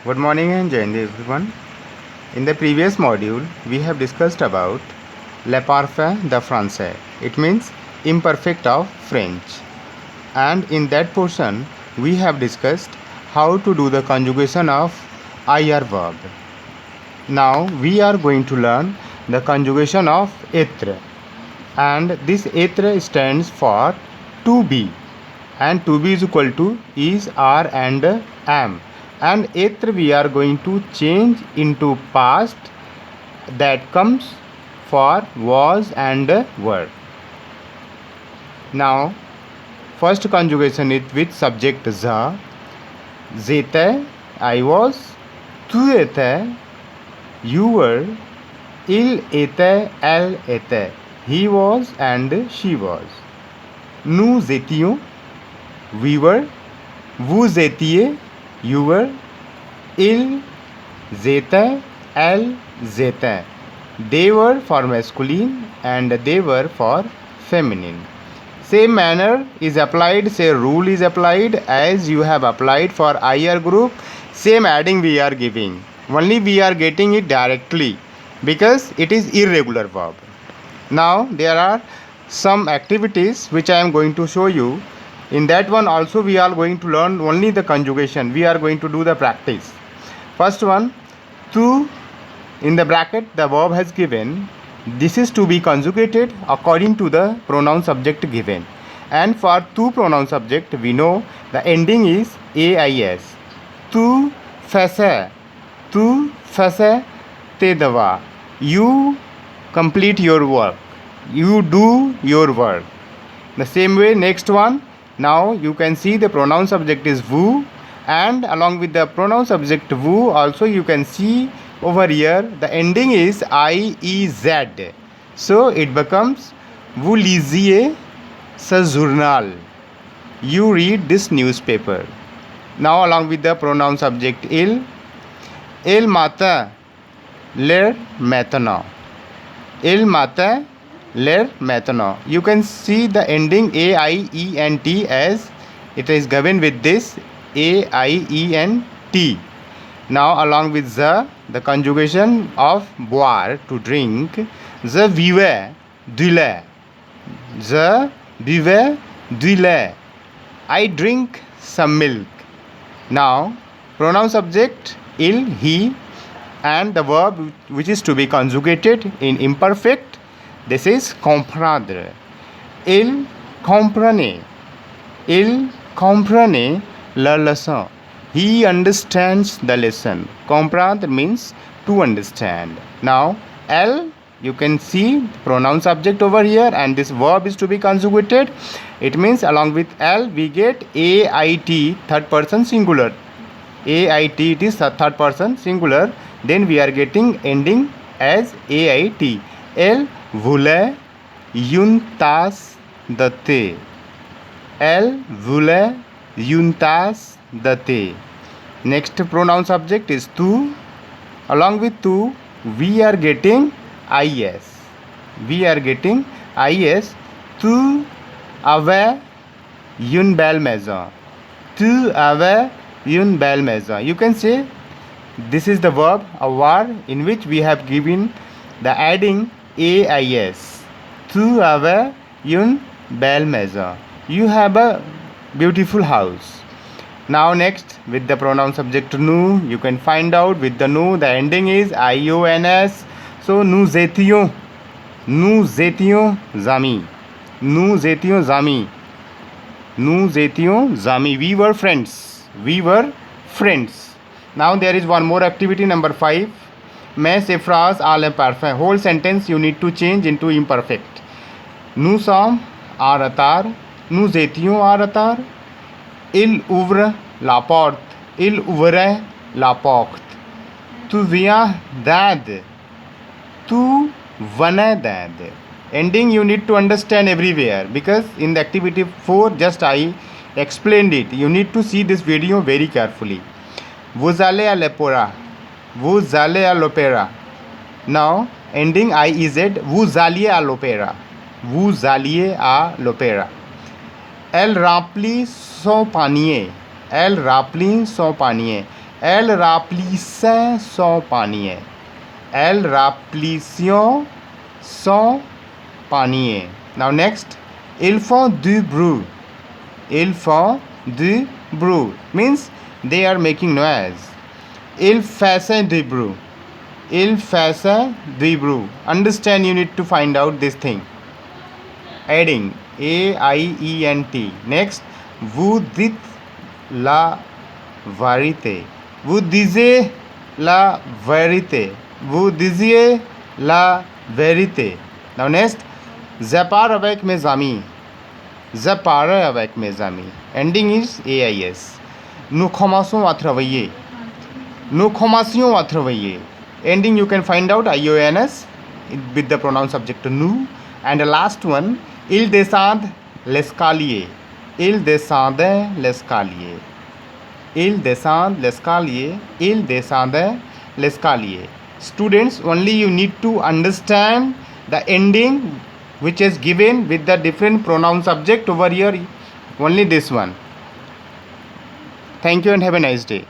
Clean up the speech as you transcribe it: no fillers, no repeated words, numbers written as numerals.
Good morning and Jai Hind everyone. In the previous module, we have discussed about le parfait de français. It means imperfect of French. And in that portion, we have discussed how to do the conjugation of ir verb. Now we are going to learn the conjugation of être. And this être stands for to be. And to be is equal to is, are and am. And être we are going to change into past that comes for was and were. Now first conjugation is with subject the. J'étais, I was. Tu étais, you were. Il était, elle était, he was and she was. Nous étions, we were. Vous étiez, you were. Ils étaient, elles étaient. They were for masculine and they were for feminine. Same manner is applied, say rule is applied as you have applied for ir group. Same adding we are giving. Only we are getting it directly because it is irregular verb. Now there are some activities which I am going to show you. In that one also we are going to learn only the conjugation. We are going to do the practice. First one, to, in the bracket the verb has given. This is to be conjugated according to the pronoun subject given. And for to pronoun subject we know the ending is ais. Tu faisais, tu faisais tes devoirs. You complete your work. You do your work. The same way next one. Now you can see the pronoun subject is vous, and along with the pronoun subject vous also you can see over here the ending is iez. So it becomes vous lisiez ce journal. You read this newspaper. Now along with the pronoun subject il matin, l'air maintenant. Il matin, l'air maintenant. You can see the ending aient as it is given with this aient. Now along with the conjugation of boire, to drink. Je buvais du lait. Je buvais du lait. I drink some milk. Now pronoun subject il, he, and the verb which is to be conjugated in imperfect, this is comprendre. Il comprenait. Il comprenait la leçon. He understands the lesson. Comprendre means to understand. Now elle, you can see pronoun subject over here and this verb is to be conjugated. It means along with elle we get ait, third person singular. Ait, it is third person singular. Then we are getting ending as ait. Elle voulait une tasse de thé. Elle voulait une tasse de thé. Next pronoun subject is tu. Along with tu we are getting is. We are getting is. Tu avais une belle maison. Tu avais une belle maison. You can say this is the verb avoir in which we have given the adding ais. Tu avais une belle maison. You have a beautiful house. Now next with the pronoun subject nous, you can find out with the nous the ending is ions. So nous étions amis. Nous étions amis. Nous étions amis. We were friends. We were friends. Now there is one more activity, number 5. Mais ces phrases à l'imparfait. Whole sentence you need to change into imperfect. Nous sommes en retard. Nous étions en retard. Il ouvre la porte. Il ouvrait la porte. Tu viens d'aide. Tu venais d'aide. Ending you need to understand everywhere because in the activity 4 just I explained it. You need to see this video very carefully. Vous allez à l'opéra. Vous allez à l'opéra. Now ending iez. Vous alliez à l'opéra. Vous alliez à l'opéra. Elle remplit son panier. Elle remplit son panier. Elles remplissent son panier. Elles remplissent son panier. Now next, ils font du bruit. Ils font du bruit means they are making noise. Ils font du bruit. Ils font du bruit. Understand, you need to find out this thing. Adding AIENT. Next, vous dites la vérité. Vous disiez la vérité. Vous disiez la vérité. Now next, je pars avec mes amis. Je pars avec mes amis. Ending is AIS. Nous commençons à travailler. Nous commencions à travailler. Ending you can find out IONS with the pronoun subject nous. And the last one, ils descendent l'escalier. Ils descendent l'escalier. Ils descendent l'escalier. Ils descendent l'escalier. Students, only you need to understand the ending which is given with the different pronoun subject over here. Only this one. Thank you and have a nice day.